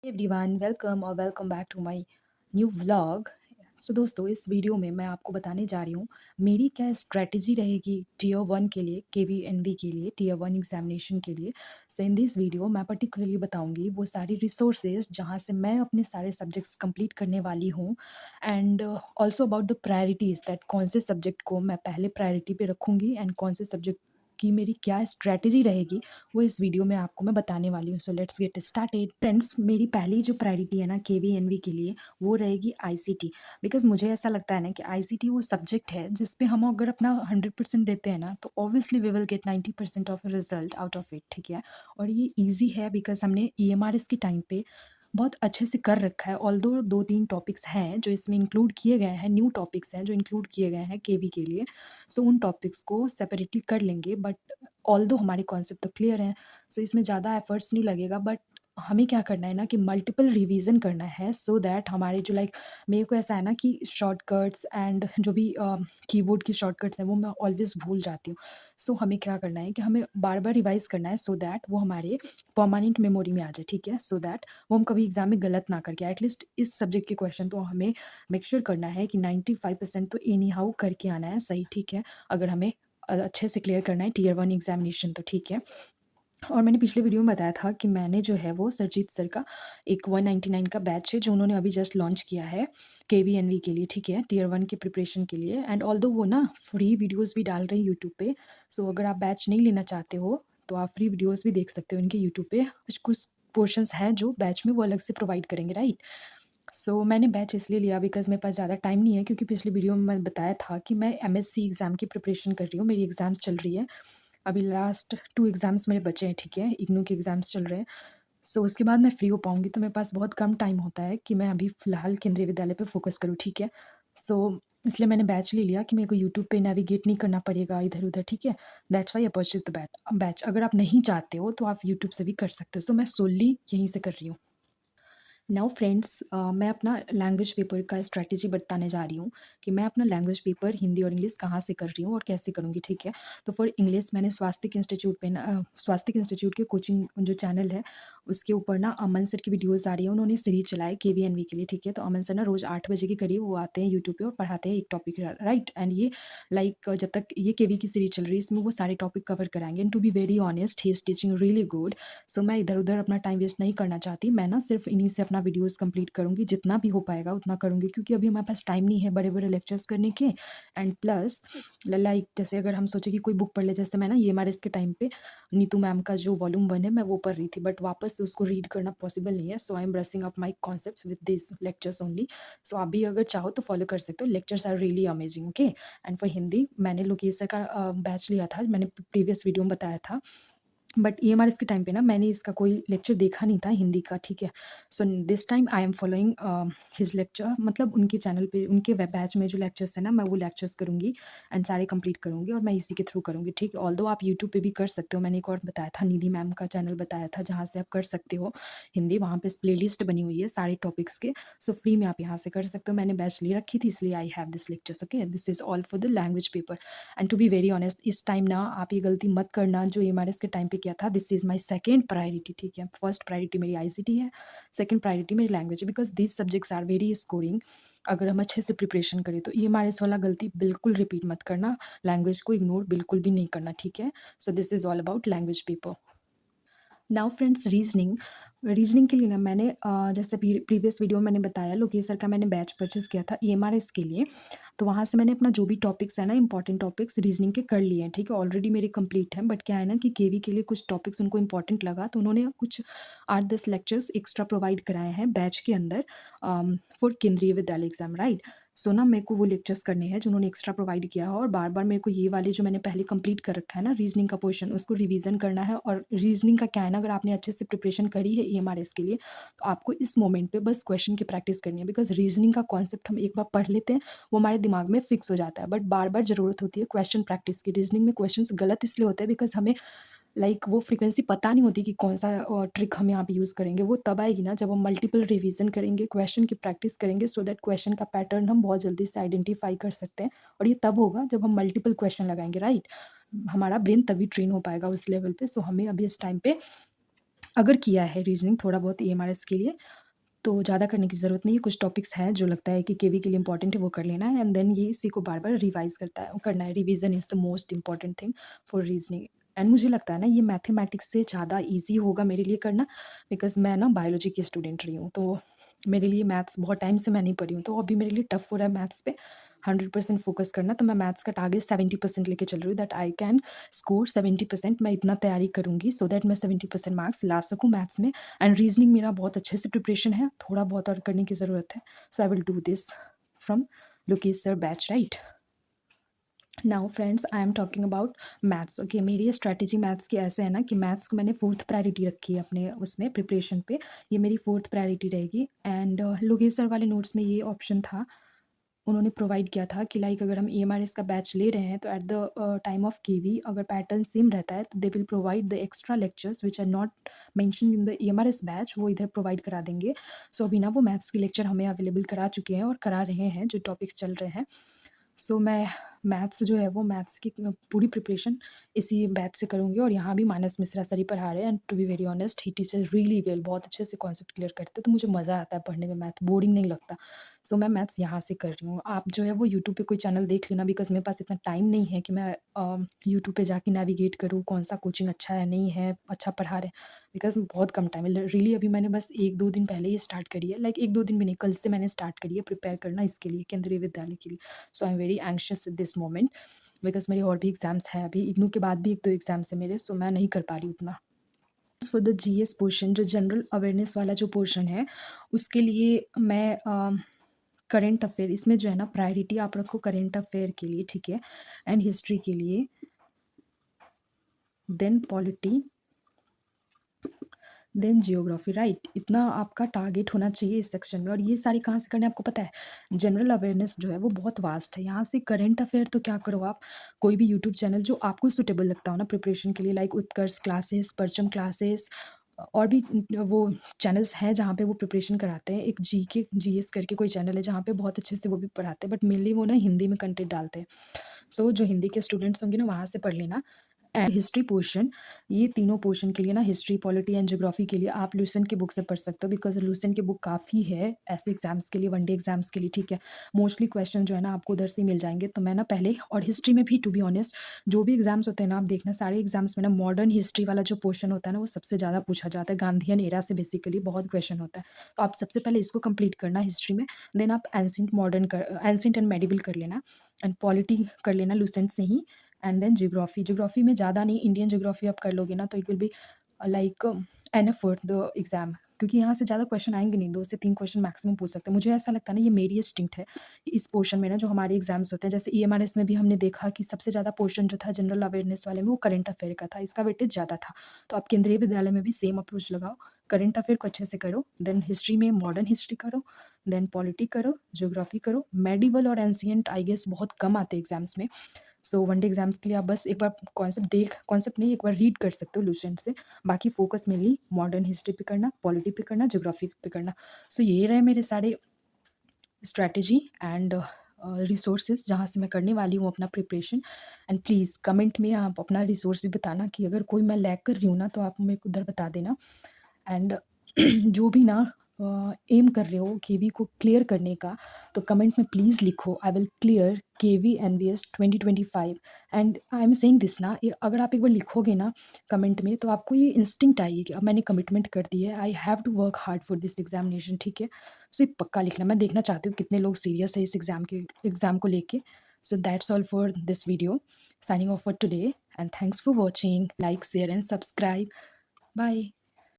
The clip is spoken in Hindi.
एवरीवन वेलकम और welcome back to my new vlog. So दोस्तों, इस वीडियो में मैं आपको बताने जा रही हूँ मेरी क्या स्ट्रेटजी रहेगी टीयर वन के लिए, केवीएनवी के लिए, टीयर वन एग्जामिनेशन के लिए। सो इन दिस वीडियो मैं पर्टिकुलरली बताऊंगी वो सारी रिसोर्सेज जहाँ से मैं अपने सारे सब्जेक्ट्स कंप्लीट करने वाली हूँ, and also about the priorities that कौन से सब्जेक्ट को मैं पहले प्रायोरिटी पे रखूँगी एंड कौन से सब्जेक्ट की मेरी क्या स्ट्रेटजी रहेगी, वो इस वीडियो में आपको मैं बताने वाली हूँ। So let's get started. Friends, मेरी पहली जो प्रायोरिटी है ना केवीएनवी के लिए, वो रहेगी आईसीटी। बिकॉज़ मुझे ऐसा लगता है ना कि आईसीटी वो सब्जेक्ट है जिस पे हम अगर अपना 100% देते हैं ना, तो obviously we will get 90% of result out of it, ठीक है। और ये ईजी है बिकॉज हमने ईएमआरएस के टाइम पे बहुत अच्छे से कर रखा है। ऑल्दो 2-3 टॉपिक्स हैं जो इसमें इंक्लूड किए गए हैं, न्यू टॉपिक्स हैं जो इंक्लूड किए गए हैं केवी के लिए। सो उन टॉपिक्स को सेपरेटली कर लेंगे, बट ऑल्दो हमारे कॉन्सेप्ट तो क्लियर हैं। सो इसमें ज़्यादा एफर्ट्स नहीं लगेगा, बट हमें क्या करना है ना कि मल्टीपल रिवीजन करना है, सो दैट हमारे जो मेरे को ऐसा है ना कि शॉर्टकट्स एंड जो भी कीबोर्ड की शॉर्टकट्स हैं वो मैं ऑलवेज भूल जाती हूँ। सो हमें क्या करना है कि हमें बार बार रिवाइज करना है, सो दैट वो हमारे परमानेंट मेमोरी में आ जाए, ठीक है। सो दैट वो हम कभी एग्जाम में गलत ना करके, एटलीस्ट इस सब्जेक्ट के क्वेश्चन तो हमें मेक श्योर करना है कि 95% तो एनी हाउ करके आना है, सही, ठीक है। अगर हमें अच्छे से क्लियर करना है टीयर वन एग्जामिनेशन, तो ठीक है। और मैंने पिछले वीडियो में बताया था कि मैंने जो है वो सरजीत सर का एक 199 का बैच है जो उन्होंने अभी जस्ट लॉन्च किया है केवीएनवी के लिए, ठीक है, टीयर वन के प्रिपरेशन के लिए। एंड ऑल्दो वो ना फ्री वीडियोस भी डाल रहे हैं यूट्यूब पे। सो अगर आप बैच नहीं लेना चाहते हो तो आप फ्री वीडियोस भी देख सकते हो उनके यूट्यूब पे। कुछ पोर्शंस हैं जो बैच में वो अलग से प्रोवाइड करेंगे, राइट। सो मैंने बैच इसलिए लिया बिकॉज़ मेरे पास ज़्यादा टाइम नहीं है, क्योंकि पिछले वीडियो में मैंने बताया था कि मैं एमएससी एग्ज़ाम की प्रिपरेशन कर रही हूँ, मेरी एग्ज़ाम्स चल रही है। अभी लास्ट 2 एग्ज़ाम्स मेरे बचे हैं, ठीक है, इग्नू के एग्ज़ाम्स चल रहे हैं। सो उसके बाद मैं फ्री हो पाऊँगी, तो मेरे पास बहुत कम टाइम होता है कि मैं अभी फ़िलहाल केंद्रीय विद्यालय पे फ़ोकस करूँ, ठीक है। सो इसलिए मैंने बैच ले लिया कि मेरे को यूट्यूब पे नेविगेट नहीं करना पड़ेगा इधर-उधर, ठीक है। That's why I purchase the batch. अगर आप नहीं चाहते हो तो आप यूट्यूब से भी कर सकते हो। सो मैं सोली यहीं से कर रही हूँ। नाउ फ्रेंड्स, मैं अपना लैंग्वेज पेपर का स्ट्रैटेजी बताने जा रही हूँ कि मैं अपना लैंग्वेज पेपर हिंदी और इंग्लिश कहाँ से कर रही हूँ और कैसे करूँगी, ठीक है। तो फॉर इंग्लिश मैंने स्वास्तिक इंस्टीट्यूट पे ना स्वास्तिक इंस्टीट्यूट के कोचिंग जो चैनल है उसके ऊपर ना अमन सर की वीडियोज़ आ रही है, उन्होंने सीरीज चलाए केवीएनवी के लिए, ठीक है। तो अमन सर ना रोज़ 8 बजे के करीब वो आते हैं यूट्यूब पे और पढ़ाते हैं एक टॉपिक, राइट। एंड ये जब तक ये केवी की सीरीज चल रही है इसमें वो सारे टॉपिक कवर कराएंगे। And to be very honest, he is teaching really good. So मैं इधर-उधर अपना टाइम वेस्ट नहीं करना चाहती। मैं ना सिर्फ़ इन्हीं से अपना वीडियोज़ कंप्लीट करूँगी, जितना भी हो पाएगा उतना करूँगी, क्योंकि अभी हमारे पास टाइम नहीं है बड़े-बड़े लेक्चर्स करने के। एंड प्लस जैसे अगर हम सोचे कि कोई बुक पढ़ ले, जैसे मैं ना ईएमआरएस के टाइम पे नीतू मैम का जो वॉल्यूम 1 है मैं वो पढ़ रही थी, बट वापस से उसको रीड करना पॉसिबल नहीं है। So I am brushing up my concepts with this lectures only. So आप भी अगर चाहो तो फॉलो कर सकते हो, lectures are really amazing, okay. And for Hindi मैंने लोकेश सर का बैच लिया था, मैंने प्रीवियस वीडियो में बताया था। बट ईएमआरएस के टाइम पे ना मैंने इसका कोई लेक्चर देखा नहीं था हिंदी का, ठीक है। So this time I am following his lecture, मतलब उनके चैनल पे उनके वेब बैच में जो लेक्चर्स है ना मैं वो लेक्चर्स करूँगी एंड सारे कंप्लीट करूँगी और मैं इसी के थ्रू करूँगी, ठीक है। ऑल्दो आप यूट्यूब पे भी कर सकते हो, मैंने एक और बताया था निधि मैम का चैनल बताया था जहाँ से आप कर सकते हो हिंदी, वहाँ पे प्लेलिस्ट बनी हुई है सारे टॉपिक्स के। सो फ्री में आप यहाँ से कर सकते हो। मैंने बैच ले रखी थी इसलिए I have this lectures, okay. This is all for the language paper. And to be very honest, इस टाइम ना आप ये गलती मत करना जो एमआरएस के टाइम पे किया था। This is my second priority, ठीक है। फर्स्ट प्रायोरिटी मेरी आईसीटी है, सेकंड प्रायोरिटी मेरी लैंग्वेज है, because these subjects are very scoring. अगर हम अच्छे से प्रिपरेशन करें तो ईएमआरएस वाला गलती बिल्कुल रिपीट मत करना, लैंग्वेज को इग्नोर बिल्कुल भी नहीं करना, ठीक है। So this is all about language paper. Now friends, reasoning. Reasoning के लिए ना मैंने जैसे प्रीवियस वीडियो में मैंने बताया लोकेश सर का मैंने बैच परचेज़ किया था ईएमआरएस के लिए। तो वहाँ से मैंने अपना जो भी टॉपिक्स है ना इंपॉर्टेंट टॉपिक्स रीजनिंग के कर लिए हैं, ठीक है। ऑलरेडी मेरे कंप्लीट हैं, बट क्या है ना कि केवी के लिए कुछ टॉपिक्स उनको इंपॉर्टेंट लगा तो उन्होंने कुछ 8-10 लेक्चर्स एक्स्ट्रा प्रोवाइड कराए हैं बैच के अंदर फॉर केंद्रीय विद्यालय एग्जाम, राइट। सो ना मेरे को वो लेक्चर्स करने हैं जो उन्होंने एक्स्ट्रा प्रोवाइड किया है, और बार बार मेरे को ये वाले जो मैंने पहले कंप्लीट कर रखा है ना रीजनिंग का पोर्शन उसको रिवीजन करना है। और रीजनिंग का क्या है ना, अगर आपने अच्छे से प्रिपरेशन करी है ईएमआरएस के लिए तो आपको इस मोमेंट पे बस क्वेश्चन की प्रैक्टिस करनी है, बिकॉज रीजनिंग का कॉन्सेप्ट हम एक बार पढ़ लेते हैं वो हमारे दिमाग में फिक्स हो जाता है, बट बार बार ज़रूरत होती है क्वेश्चन प्रैक्टिस की। रीजनिंग में क्वेश्चंस गलत इसलिए होते हैं बिकॉज हमें वो फ्रीक्वेंसी पता नहीं होती कि कौन सा ट्रिक हम यहाँ पे यूज़ करेंगे। वो तब आएगी ना जब हम मल्टीपल रिवीजन करेंगे, क्वेश्चन की प्रैक्टिस करेंगे, सो दैट क्वेश्चन का पैटर्न हम बहुत जल्दी से आइडेंटिफाई कर सकते हैं। और ये तब होगा जब हम मल्टीपल क्वेश्चन लगाएंगे, राइट। हमारा ब्रेन तभी ट्रेन हो पाएगा उस लेवल पे। सो हमें अभी इस टाइम पे अगर किया है रीज़निंग थोड़ा बहुत ईएमआरएस के लिए, तो ज़्यादा करने की ज़रूरत नहीं है। कुछ टॉपिक्स हैं जो लगता है कि केवी के लिए इम्पोर्टेंट है, वो कर लेना है एंड देन ये इसी को बार-बार रिवाइज़ करना है। Revision is the most important thing for reasoning and मुझे लगता है ना ये मैथमेटिक्स से ज़्यादा ईज़ी होगा मेरे लिए करना, बिकॉज़ मैं ना बायोलॉजी की स्टूडेंट रही हूँ, तो मेरे लिए मैथ्स बहुत टाइम से मैं नहीं पढ़ी हूँ, तो अभी मेरे लिए टफ़ हो रहा है मैथ्स पे 100% फ़ोकस करना। तो मैं मैथ्स का टारगेट 70% लेके चल रही हूँ दैट आई कैन स्कोर 70%। मैं इतना तैयारी करूँगी सो दैट मैं 70% मार्क्स ला सकूँ मैथ्स में एंड रीजनिंग मेरा बहुत अच्छे से प्रिपरेशन है, थोड़ा बहुत और करने की ज़रूरत है। So I will do this from Lokesh sir batch, right? Now friends, I am talking about maths. Okay, मेरी स्ट्रैटेजी मैथ्स की ऐसे है ना कि मैथ्स को मैंने फोर्थ प्रायोरिटी रखी है अपने उसमें प्रिपरेशन पे। ये मेरी फोर्थ प्रायोरिटी रहेगी एंड लोकेश सर वाले नोट्स में ये ऑप्शन था, उन्होंने प्रोवाइड किया था कि लाइक अगर हम ईएमआरएस का बैच ले रहे हैं तो at the time of KV अगर पैटर्न सेम रहता है तो they will provide the extra lectures which are not mentioned in the EMRS batch, वो इधर प्रोवाइड करा देंगे। सो अभी ना वो मैथ्स के लेक्चर हमें अवेलेबल करा चुके हैं और करा रहे हैं जो टॉपिक्स चल रहे हैं। सो मैं मैथ्स जो है वो मैथ्स की पूरी प्रिपरेशन इसी बैच से करूँगी और यहाँ भी मानस मिश्रा सर ही पढ़ा रहे हैं and to be very honest he teaches really well, बहुत अच्छे से कॉन्सेप्ट क्लियर करते हैं, तो मुझे मज़ा आता है पढ़ने में, मैथ बोरिंग नहीं लगता। सो मैं मैथ्स यहाँ से कर रही हूँ। आप जो है वो यूट्यूब पे कोई चैनल देख लेना, बिकॉज़ मेरे पास इतना टाइम नहीं है कि मैं यूट्यूब पे जाके नेविगेट करूँ कौन-सा कोचिंग अच्छा है, नहीं है, अच्छा पढ़ा रहे हैं, बिकॉज़ बहुत कम टाइम है। रियली अभी मैंने बस 1-2 दिन पहले ही स्टार्ट करी है, लाइक 1-2 दिन भी नहीं, कल से मैंने स्टार्ट करी है प्रिपेयर करना इसके लिए, केंद्रीय विद्यालय के लिए। So I am very anxious at this moment because मेरे और भी एग्ज़ाम्स हैं अभी, इग्नू के बाद भी 1-2 एग्ज़ाम्स हैं मेरे, सो मैं नहीं कर पा रही उतना। फॉर द जीएस पोर्शन, जो जनरल अवेयरनेस वाला जो पोर्शन है, उसके लिए मैं करंट अफ़ेयर इसमें जो है ना प्रायोरिटी आप रखो करंट अफ़ेयर के लिए, ठीक है? एंड हिस्ट्री के लिए, then polity, then geography, right? इतना आपका टारगेट होना चाहिए इस सेक्शन में और ये सारी कहाँ से करनी है आपको पता है? जनरल अवेयरनेस जो है वो बहुत वास्ट है, यहाँ से करंट अफेयर तो क्या करो आप, कोई भी यूट्यूब चैनल जो आपको सूटेबल लगता हो ना प्रिपरेशन के लिए, लाइक उत्कर्ष क्लासेस, परचम क्लासेस, और भी वो चैनल्स हैं जहाँ पे वो प्रिपरेशन कराते हैं। एक जीके जीएस करके कोई चैनल है जहाँ पे बहुत अच्छे से वो भी पढ़ाते हैं, बट मेनली वो ना हिंदी में कंटेंट डालते हैं। सो जो हिंदी के स्टूडेंट्स होंगे ना वहाँ से पढ़ लेना। एंड हिस्ट्री पोर्शन, ये तीनों पोर्शन के लिए ना हिस्ट्री, पॉलिटी एंड ज्योग्राफी के लिए आप लूसेंट की बुक से पढ़ सकते हो, बिकॉज लूसेंट की बुक काफ़ी है ऐसे एग्जाम्स के लिए, वनडे एग्जाम्स के लिए, ठीक है? मोस्टली क्वेश्चन जो है ना आपको उधर से ही मिल जाएंगे। तो मैं ना पहले, और हिस्ट्री में भी टू बी ऑनेस्ट जो भी एग्जाम्स होते हैं ना आप देखना सारे एग्जाम्स में ना मॉडर्न हिस्ट्री वाला जो पोर्शन होता है ना वो सबसे ज़्यादा पूछा जाता है, गांधीयन एरा से बेसिकली बहुत क्वेश्चन होता है। तो आप सबसे पहले इसको कंप्लीट करना हिस्ट्री में, देन आप एंसेंट मॉडर्न कर एंसेंट एंड मेडिवल कर लेना एंड पॉलिटी कर लेना लूसेंट से ही। एंड देन ज्योग्राफी, ज्योग्राफी में ज़्यादा नहीं, इंडियन ज्योग्राफी आप कर लोगे ना तो it will be like enough for the exam, क्योंकि यहाँ से ज़्यादा क्वेश्चन आएंगे नहीं, 2 से 3 क्वेश्चन मैक्सिमम पूछ सकते हैं। मुझे ऐसा लगता है ना ये मेरी इंस्टिंक्ट है इस पोर्शन में ना जो हमारे एग्जाम्स होते हैं, जैसे ईएमआरएस में भी हमने देखा कि सबसे ज़्यादा पोर्शन जो था जनरल अवेयरनेस वाले में वो करंट अफेयर का था, इसका वेटेज ज़्यादा था। तो आप केंद्रीय विद्यालय में भी सेम अप्रोच लगाओ, करंट अफेयर को अच्छे से करो, देन हिस्ट्री में मॉडर्न हिस्ट्री करो, देन पॉलिटी करो, ज्योग्राफी करो, मेडिवल और एंशियंट आई गेस बहुत कम आते हैं एग्जाम्स में। सो वनडे एग्जाम्स के लिए आप बस एक बार कॉन्सेप्ट नहीं एक बार रीड कर सकते हो लूसेंट से, बाकी फोकस मेनली मॉडर्न हिस्ट्री पे करना, पॉलिटी पे करना, ज्योग्राफी पे करना। सो ये रहे मेरे सारे स्ट्रैटेजी एंड रिसोर्सेज जहाँ से मैं करने वाली हूँ अपना प्रिपरेशन। एंड प्लीज़ कमेंट में आप अपना रिसोर्स भी बताना कि अगर कोई मैं लैग कर रही हूँ ना तो आप मेरे को उधर बता देना। एंड जो भी ना एम कर रहे हो केवी को क्लियर करने का, तो कमेंट में प्लीज़ लिखो I will clear KV NVS 2025। And I am saying this ना, अगर आप एक बार लिखोगे ना कमेंट में तो आपको ये इंस्टिंक्ट आएगी कि अब मैंने कमिटमेंट कर दी है, I have to work hard for this examination, ठीक है? सो ये पक्का लिखना, मैं देखना चाहती हूँ कितने लोग सीरियस है इस एग्ज़ाम को लेके। So that's all for this video, signing off for today and thanks for watching, like share and subscribe, bye.